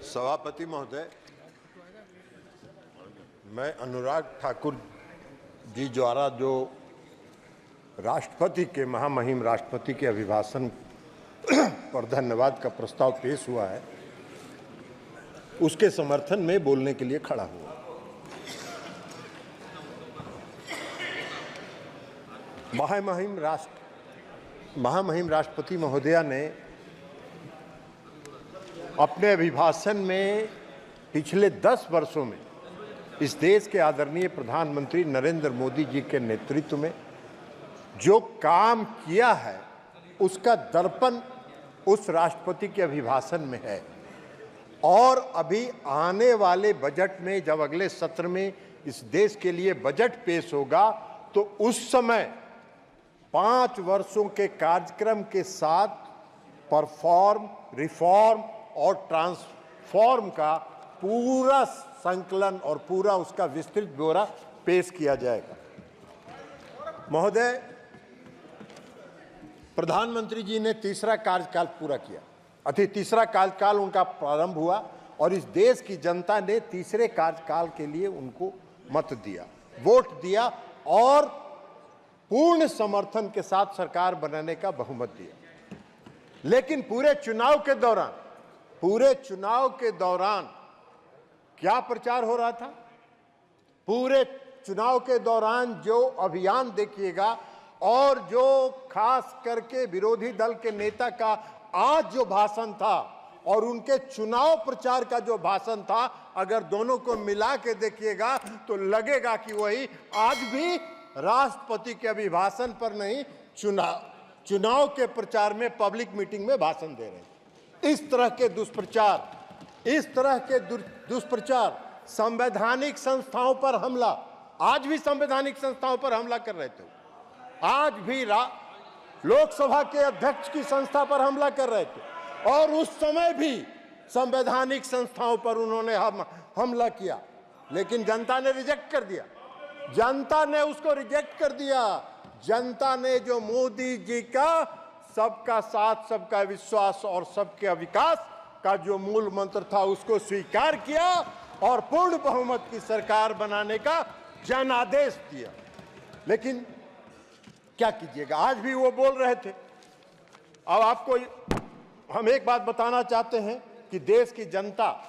सभापति महोदय, मैं अनुराग ठाकुर जी द्वारा जो राष्ट्रपति के महामहिम राष्ट्रपति के अभिभाषण पर धन्यवाद का प्रस्ताव पेश हुआ है, उसके समर्थन में बोलने के लिए खड़ा हुआ। महामहिम राष्ट्रपति महोदया ने अपने अभिभाषण में पिछले 10 वर्षों में इस देश के आदरणीय प्रधानमंत्री नरेंद्र मोदी जी के नेतृत्व में जो काम किया है उसका दर्पण उस राष्ट्रपति के अभिभाषण में है। और अभी आने वाले बजट में जब अगले सत्र में इस देश के लिए बजट पेश होगा तो उस समय 5 वर्षों के कार्यक्रम के साथ परफॉर्म, रिफॉर्म और ट्रांसफॉर्म का पूरा संकलन और पूरा उसका विस्तृत ब्यौरा पेश किया जाएगा। महोदय, प्रधानमंत्री जी ने तीसरा कार्यकाल पूरा किया, तीसरा कार्यकाल उनका प्रारंभ हुआ और इस देश की जनता ने तीसरे कार्यकाल के लिए उनको मत दिया, वोट दिया और पूर्ण समर्थन के साथ सरकार बनाने का बहुमत दिया। लेकिन पूरे चुनाव के दौरान क्या प्रचार हो रहा था? पूरे चुनाव के दौरान जो अभियान देखिएगा और जो खास करके विरोधी दल के नेता का आज जो भाषण था और उनके चुनाव प्रचार का जो भाषण था, अगर दोनों को मिला के देखिएगा तो लगेगा कि वही आज भी राष्ट्रपति के अभिभाषण पर नहीं, चुनाव के प्रचार में, पब्लिक मीटिंग में भाषण दे रहे हैं। इस तरह के दुष्प्रचार, संवैधानिक संस्थाओं पर हमला, आज भी संवैधानिक संस्थाओं पर हमला कर रहे थे, आज भी लोकसभा के अध्यक्ष की संस्था पर हमला कर रहे थे और उस समय भी संवैधानिक संस्थाओं पर उन्होंने हमला किया, लेकिन जनता ने रिजेक्ट कर दिया। जनता ने उसको रिजेक्ट कर दिया। जनता ने जो मोदी जी का सबका साथ, सबका विश्वास और सबके विकास का जो मूल मंत्र था उसको स्वीकार किया और पूर्ण बहुमत की सरकार बनाने का जनादेश दिया। लेकिन क्या कीजिएगा, आज भी वो बोल रहे थे। अब आपको हम एक बात बताना चाहते हैं कि देश की जनता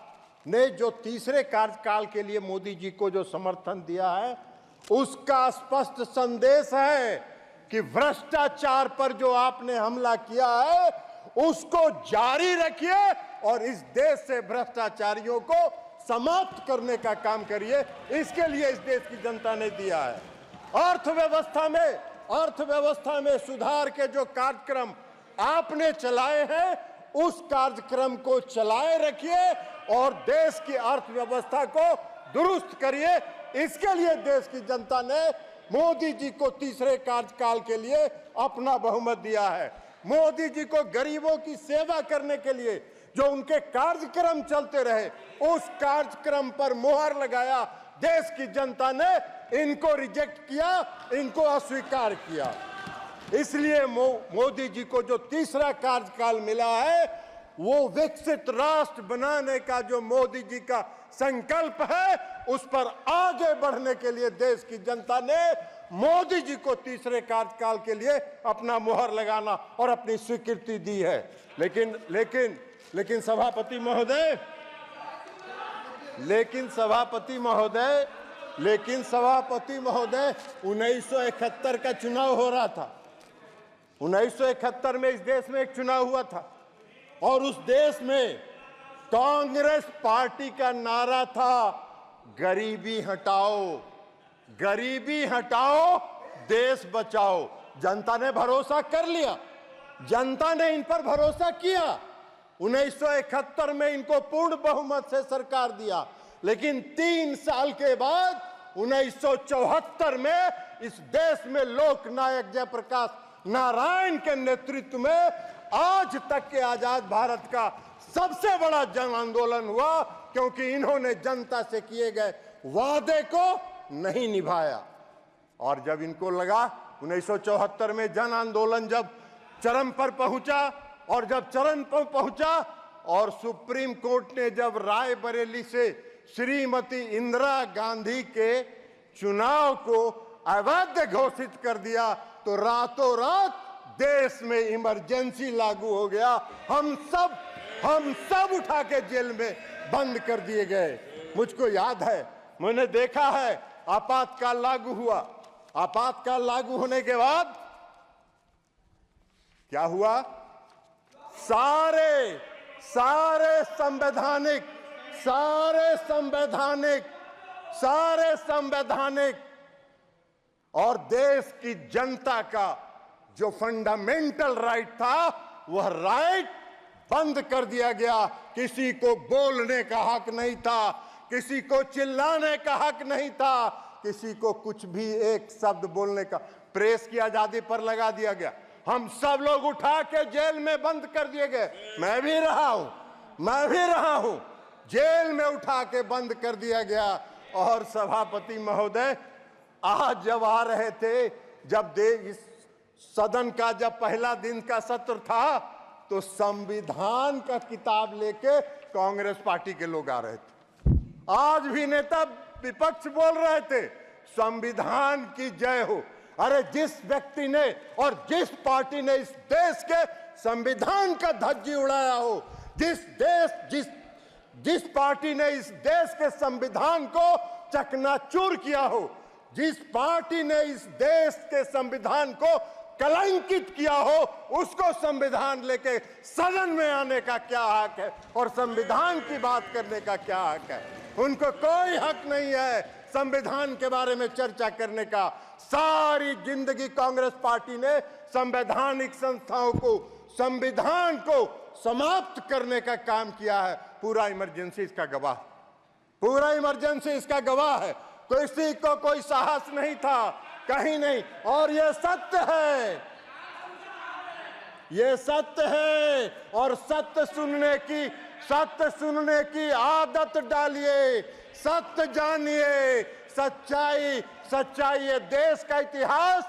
ने जो तीसरे कार्यकाल के लिए मोदी जी को जो समर्थन दिया है उसका स्पष्ट संदेश है कि भ्रष्टाचार पर जो आपने हमला किया है उसको जारी रखिए और इस देश से भ्रष्टाचारियों को समाप्त करने का काम करिए। इसके लिए इस देश की जनता ने दिया है। अर्थव्यवस्था में सुधार के जो कार्यक्रम आपने चलाए हैं उस कार्यक्रम को चलाए रखिए और देश की अर्थव्यवस्था को दुरुस्त करिए। इसके लिए देश की जनता ने मोदी जी को तीसरे कार्यकाल के लिए अपना बहुमत दिया है। मोदी जी को गरीबों की सेवा करने के लिए जो उनके कार्यक्रम चलते रहे उस कार्यक्रम पर मुहर लगाया। देश की जनता ने इनको रिजेक्ट किया, इनको अस्वीकार किया। इसलिए मोदी जी को जो तीसरा कार्यकाल मिला है वो विकसित राष्ट्र बनाने का जो मोदी जी का संकल्प है उस पर आगे बढ़ने के लिए देश की जनता ने मोदी जी को तीसरे कार्यकाल के लिए अपना मुहर लगाना और अपनी स्वीकृति दी है। लेकिन सभापति महोदय 1971 का चुनाव हो रहा था। 1971 में इस देश में एक चुनाव हुआ था और उस देश में कांग्रेस पार्टी का नारा था गरीबी हटाओ, देश बचाओ। जनता ने भरोसा कर लिया, जनता ने इन पर भरोसा किया। 1971 में इनको पूर्ण बहुमत से सरकार दिया, लेकिन 3 साल के बाद 1974 में इस देश में लोकनायक जयप्रकाश नारायण के नेतृत्व में आज तक के आजाद भारत का सबसे बड़ा जन आंदोलन हुआ, क्योंकि इन्होंने जनता से किए गए वादे को नहीं निभाया। और जब इनको लगा 1974 में जन आंदोलन जब चरम पर पहुंचा और जब चरम पर पहुंचा और सुप्रीम कोर्ट ने जब रायबरेली से श्रीमती इंदिरा गांधी के चुनाव को अवैध घोषित कर दिया तो रातों रात देश में इमरजेंसी लागू हो गया। हम सब उठा के जेल में बंद कर दिए गए। मुझको याद है, मैंने देखा है, आपातकाल लागू हुआ। आपातकाल लागू होने के बाद क्या हुआ? सारे संवैधानिक और देश की जनता का जो फंडामेंटल राइट था वह राइट बंद कर दिया गया। किसी को बोलने का हक नहीं था, किसी को चिल्लाने का हक नहीं था, किसी को कुछ भी एक शब्द बोलने का, प्रेस की आजादी पर लगा दिया गया। हम सब लोग उठा के जेल में बंद कर दिए गए। मैं भी रहा हूं, जेल में उठा के बंद कर दिया गया। और सभापति महोदय आज जब आ रहे थे, जब इस सदन का जब पहला दिन का सत्र था तो संविधान का किताब लेके कांग्रेस पार्टी के लोग आ रहे थे। आज भी नेता विपक्ष बोल रहे थे संविधान की जय हो। अरे जिस व्यक्ति ने और जिस पार्टी ने इस देश के संविधान का धज्जी उड़ाया हो, जिस पार्टी ने इस देश के संविधान को चकनाचूर किया हो, जिस पार्टी ने इस देश के संविधान को कलंकित किया हो, उसको संविधान लेके सदन में आने का क्या हक है और संविधान की बात करने का क्या हक है? उनको कोई हक नहीं है संविधान के बारे में चर्चा करने का। सारी जिंदगी कांग्रेस पार्टी ने संवैधानिक संस्थाओं को, संविधान को समाप्त करने का काम किया है। पूरा इमरजेंसी इसका गवाह है। किसी को कोई साहस नहीं था, कहीं नहीं। और ये सत्य है और सत्य सुनने की आदत डालिए, सत्य जानिए। सच्चाई ये देश का इतिहास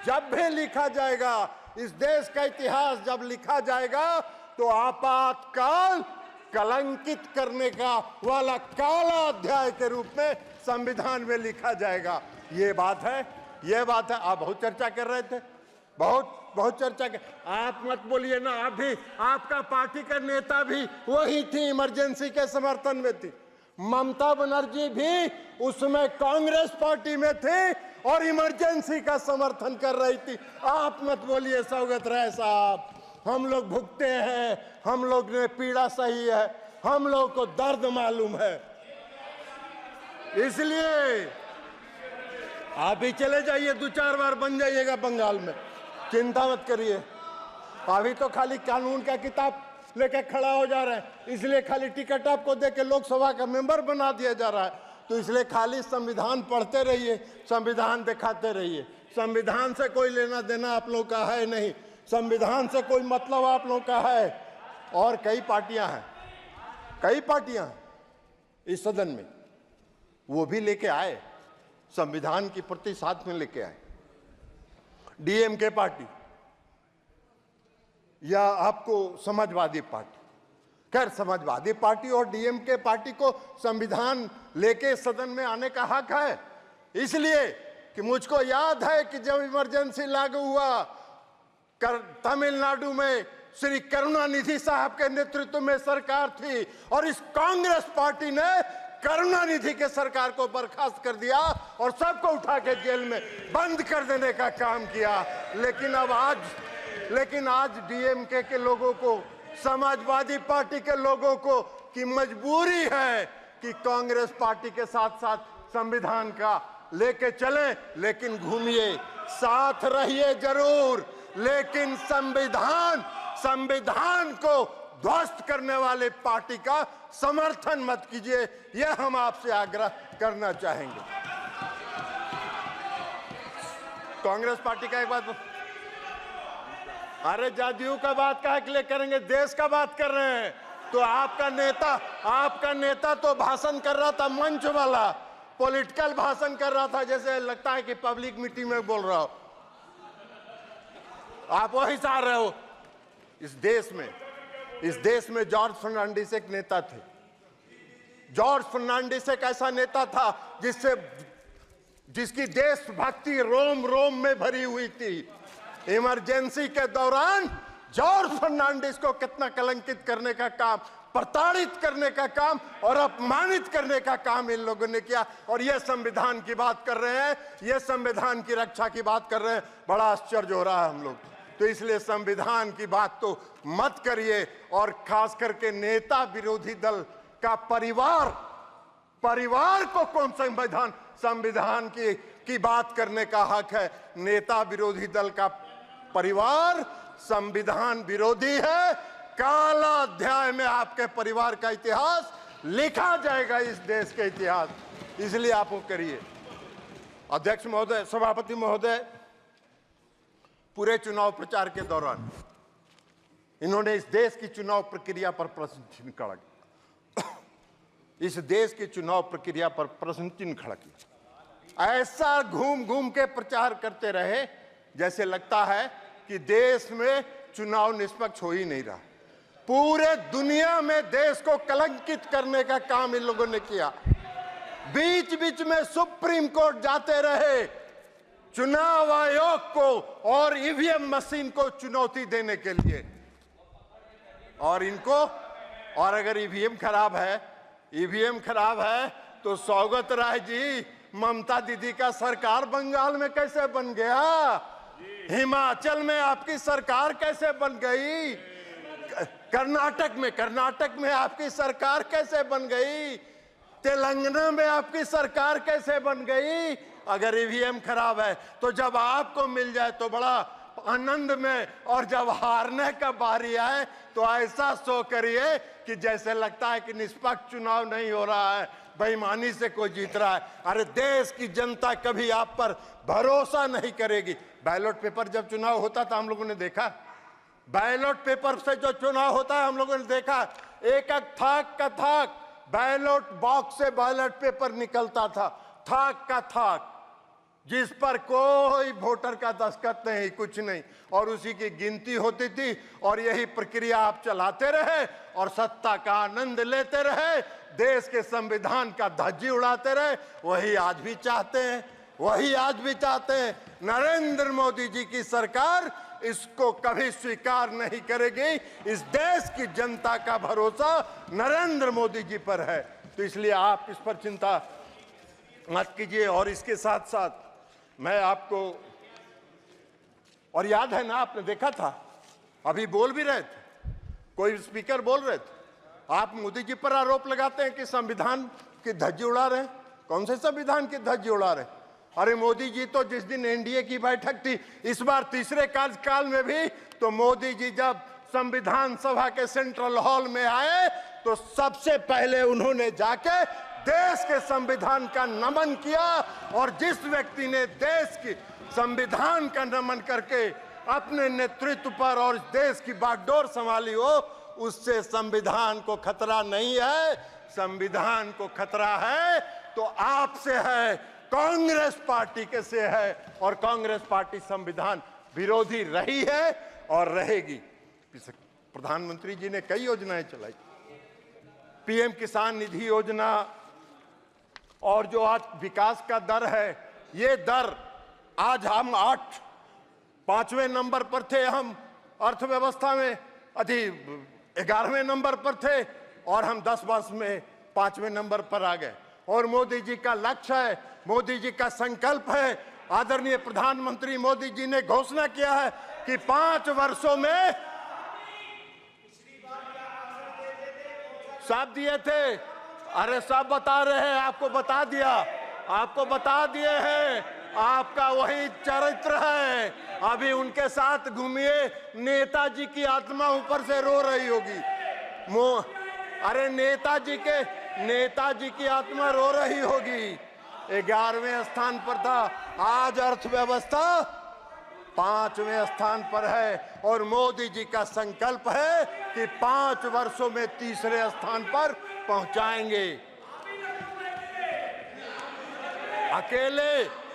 जब भी लिखा जाएगा, इस देश का इतिहास जब लिखा जाएगा तो आपातकाल कलंकित करने का वाला काला अध्याय के रूप में संविधान में लिखा जाएगा। ये बात है। आप बहुत चर्चा कर रहे थे, बहुत चर्चा कर। आप मत बोलिए ना, आप भी, आपका पार्टी का नेता भी वही थी, इमरजेंसी के समर्थन में थी। ममता बनर्जी भी उसमें कांग्रेस पार्टी में थी और इमरजेंसी का समर्थन कर रही थी। आप मत बोलिए सौगत राय साहब, हम लोग भुगते हैं, हम लोग ने पीड़ा सही है, हम लोग को दर्द मालूम है। इसलिए आप भी चले जाइए, 2-4 बार बन जाइएगा बंगाल में, चिंता मत करिए। अभी तो खाली कानून का किताब लेके खड़ा हो जा रहा है, इसलिए खाली टिकट आपको दे के लोकसभा का मेंबर बना दिया जा रहा है। तो इसलिए खाली संविधान पढ़ते रहिए, संविधान दिखाते रहिए। संविधान से कोई लेना देना आप लोग का है नहीं, संविधान से कोई मतलब आप लोग का है। और कई पार्टियां हैं इस सदन में, वो भी लेके आए, संविधान की प्रति साथ में लेके आए। डीएमके पार्टी या आपको समाजवादी पार्टी, खैर समाजवादी पार्टी और डीएमके पार्टी को संविधान लेके सदन में आने का हक है। इसलिए कि मुझको याद है कि जब इमरजेंसी लागू हुआ तमिलनाडु में श्री करुणानिधि साहब के नेतृत्व में सरकार थी और इस कांग्रेस पार्टी ने करुणानिधि के सरकार को बर्खास्त कर दिया और सबको उठा के जेल में बंद कर देने का काम किया। लेकिन आज डीएमके के लोगों को, समाजवादी पार्टी के लोगों को की मजबूरी है कि कांग्रेस पार्टी के साथ साथ संविधान का लेके चले, लेकिन घूमिए, साथ रहिए जरूर, लेकिन संविधान को ध्वस्त करने वाले पार्टी का समर्थन मत कीजिए। यह हम आपसे आग्रह करना चाहेंगे। कांग्रेस पार्टी का एक बात, अरे जदयू का बात काहे के लिए करेंगे, देश का बात कर रहे हैं। तो आपका नेता तो भाषण कर रहा था, मंच वाला पॉलिटिकल भाषण कर रहा था, जैसे लगता है कि पब्लिक मीटिंग में बोल रहा हो। आप वही चाह रहे हो इस देश में। इस देश में जॉर्ज फर्नांडिस एक नेता थे। जॉर्ज फर्नांडिस एक ऐसा नेता था जिसकी देशभक्ति रोम रोम में भरी हुई थी। इमरजेंसी के दौरान जॉर्ज फर्नांडिस को कितना कलंकित करने का काम, प्रताड़ित करने का काम और अपमानित करने का काम इन लोगों ने किया। और ये संविधान की बात कर रहे हैं, ये संविधान की रक्षा की बात कर रहे हैं। बड़ा आश्चर्य हो रहा है हम लोग। तो इसलिए संविधान की बात तो मत करिए। और खास करके नेता विरोधी दल का परिवार को कौन संविधान की बात करने का हक है? नेता विरोधी दल का परिवार संविधान विरोधी है। काला अध्याय में आपके परिवार का इतिहास लिखा जाएगा, इस देश के इतिहास। इसलिए आप वो करिए। अध्यक्ष महोदय, सभापति महोदय, पूरे चुनाव प्रचार के दौरान इन्होंने इस देश की चुनाव प्रक्रिया पर प्रश्न चिन्ह खड़ा किया। इस देश की चुनाव प्रक्रिया पर प्रश्न चिन्ह खड़ा किया। ऐसा घूम घूम के प्रचार करते रहे जैसे लगता है कि देश में चुनाव निष्पक्ष हो ही नहीं रहा। पूरे दुनिया में देश को कलंकित करने का काम इन लोगों ने किया। बीच बीच में सुप्रीम कोर्ट जाते रहे चुनाव आयोग को और ईवीएम मशीन को चुनौती देने के लिए। और अगर ईवीएम खराब है तो सौगत राय जी, ममता दीदी का सरकार बंगाल में कैसे बन गया? हिमाचल में आपकी सरकार कैसे बन गई? कर्नाटक में आपकी सरकार कैसे बन गई? तेलंगाना में आपकी सरकार कैसे बन गई? अगर ईवीएम खराब है तो जब आपको मिल जाए तो बड़ा आनंद में, और जब हारने का बारी आए तो ऐसा शो करिए कि जैसे लगता है कि निष्पक्ष चुनाव नहीं हो रहा है, बेईमानी से कोई जीत रहा है। अरे देश की जनता कभी आप पर भरोसा नहीं करेगी। बैलेट पेपर जब चुनाव होता था हम लोगों ने देखा, बैलेट पेपर से जो चुनाव होता है हम लोगों ने देखा, एक थाक का थाक बैलेट बॉक्स से बैलेट पेपर निकलता था, थाक का थाक, जिस पर कोई वोटर का दस्तखत नहीं, कुछ नहीं, और उसी की गिनती होती थी। और यही प्रक्रिया आप चलाते रहे और सत्ता का आनंद लेते रहे, देश के संविधान का धज्जी उड़ाते रहे। वही आज भी चाहते हैं। नरेंद्र मोदी जी की सरकार इसको कभी स्वीकार नहीं करेगी। इस देश की जनता का भरोसा नरेंद्र मोदी जी पर है। तो इसलिए आप इस पर चिंता मत कीजिए। और इसके साथ साथ मैं आपको, और याद है ना, आपने देखा था, अभी बोल भी रहे थे, कोई स्पीकर बोल रहे थे, आप मोदी जी पर आरोप लगाते हैं कि संविधान की धज्जी उड़ा रहे हैं। कौन से संविधान की धज्जी उड़ा रहे हैं? अरे मोदी जी तो जिस दिन एनडीए की बैठक थी, इस बार तीसरे कार्यकाल में भी, तो मोदी जी जब संविधान सभा के सेंट्रल हॉल में आए तो सबसे पहले उन्होंने जाके देश के संविधान का नमन किया। और जिस व्यक्ति ने देश की संविधान का नमन करके अपने नेतृत्व पर और देश की बागडोर संभाली हो, उससे संविधान को खतरा नहीं है। संविधान को खतरा है तो आपसे है, कांग्रेस पार्टी के से है। और कांग्रेस पार्टी संविधान विरोधी रही है और रहेगी। प्रधानमंत्री जी ने कई योजनाएं चलाई, पीएम किसान निधि योजना, और जो आज विकास का दर है, ये दर आज हम 5वें नंबर पर थे, हम अर्थव्यवस्था में 11वें नंबर पर थे, और हम 10 वर्ष में 5वें नंबर पर आ गए। और मोदी जी का लक्ष्य है, मोदी जी का संकल्प है, आदरणीय प्रधानमंत्री मोदी जी ने घोषणा किया है कि 5 वर्षों में सब दिए थे। अरे सब बता रहे हैं, आपको बता दिए हैं। आपका वही चरित्र है। अभी उनके साथ घूमिए, नेताजी की आत्मा ऊपर से रो रही होगी। अरे नेताजी की आत्मा रो रही होगी। 11वें स्थान पर था, आज अर्थव्यवस्था 5वें स्थान पर है। और मोदी जी का संकल्प है कि 5 वर्षों में तीसरे स्थान पर पहुंचाएंगे।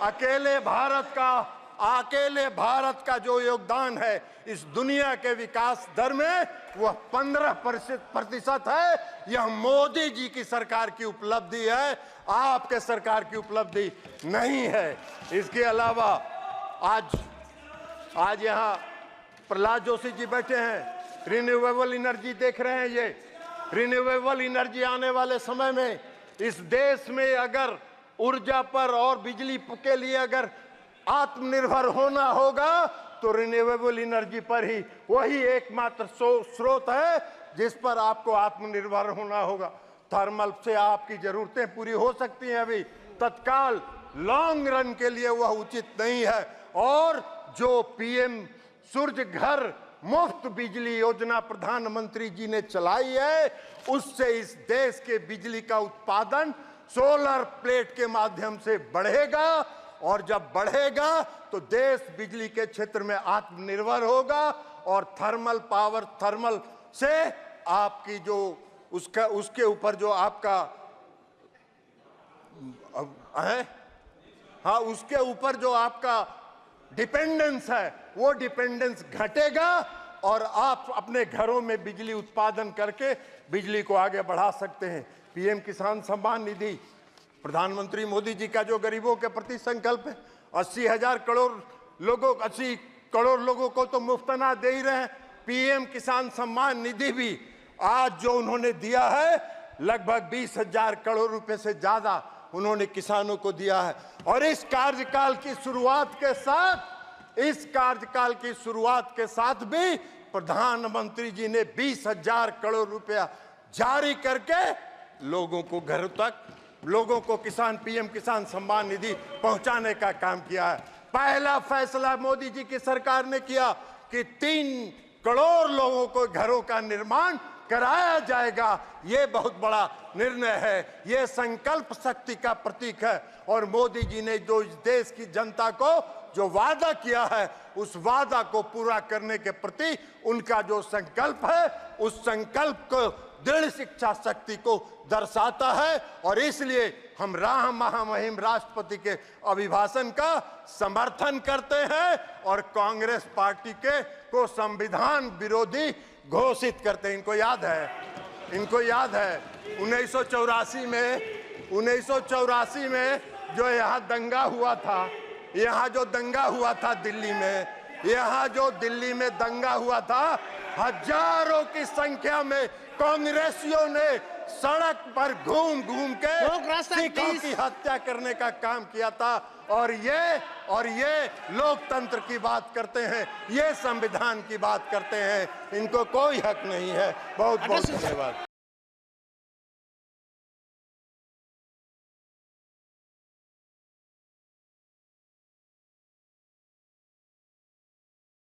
अकेले भारत का अकेले भारत का जो योगदान है इस दुनिया के विकास दर में वह 15% है। यह मोदी जी की सरकार की उपलब्धि है, आपके सरकार की उपलब्धि नहीं है। इसके अलावा आज यहाँ प्रहलाद जोशी जी बैठे हैं, रिन्यूएबल एनर्जी देख रहे हैं। ये रिन्यूएबल एनर्जी आने वाले समय में इस देश में अगर ऊर्जा पर और बिजली के लिए अगर आत्मनिर्भर होना होगा तो रिन्यूएबल एनर्जी पर ही, वही एकमात्र स्रोत है जिस पर आपको आत्मनिर्भर होना होगा। थर्मल से आपकी जरूरतें पूरी हो सकती हैं, अभी तत्काल लॉन्ग रन के लिए वह उचित नहीं है। और जो पीएम सूर्य घर मुफ्त बिजली योजना प्रधानमंत्री जी ने चलाई है, उससे इस देश के बिजली का उत्पादन सोलर प्लेट के माध्यम से बढ़ेगा, और जब बढ़ेगा तो देश बिजली के क्षेत्र में आत्मनिर्भर होगा। और थर्मल से आपकी जो उसके ऊपर जो आपका है, हाँ, उसके ऊपर जो आपका डिपेंडेंस है वो डिपेंडेंस घटेगा और आप अपने घरों में बिजली उत्पादन करके बिजली को आगे बढ़ा सकते हैं। पीएम किसान सम्मान निधि, प्रधानमंत्री मोदी जी का जो गरीबों के प्रति संकल्प है, 80 करोड़ लोगों को तो मुफ्त अनाज दे ही रहे हैं। पीएम किसान सम्मान निधि भी आज जो उन्होंने दिया है लगभग 20,000 करोड़ रुपए से ज्यादा उन्होंने किसानों को दिया है। और इस कार्यकाल की शुरुआत के साथ भी प्रधानमंत्री जी ने 20,000 करोड़ रुपया जारी करके लोगों को घरों तक, लोगों को पीएम किसान सम्मान निधि पहुंचाने का काम किया है। पहला फैसला मोदी जी की सरकार ने किया कि 3 करोड़ लोगों को घरों का निर्माण कराया जाएगा। ये बहुत बड़ा निर्णय है, ये संकल्प शक्ति का प्रतीक है। और मोदी जी ने जो इस देश की जनता को जो वादा किया है उस वादा को पूरा करने के प्रति उनका जो संकल्प है, उस संकल्प को दृढ़ शिक्षा शक्ति को दर्शाता है। और इसलिए हम राम महामहिम राष्ट्रपति के अभिभाषण का समर्थन करते हैं और कांग्रेस पार्टी को संविधान विरोधी घोषित करते हैं। इनको याद है 1984 में जो यहाँ दंगा हुआ था, दिल्ली में दंगा हुआ था, हजारों की संख्या में कांग्रेसियों ने सड़क पर घूम के सिखों की हत्या करने का काम किया था। और ये लोकतंत्र की बात करते हैं, ये संविधान की बात करते हैं। इनको कोई हक नहीं है। बहुत बहुत धन्यवाद।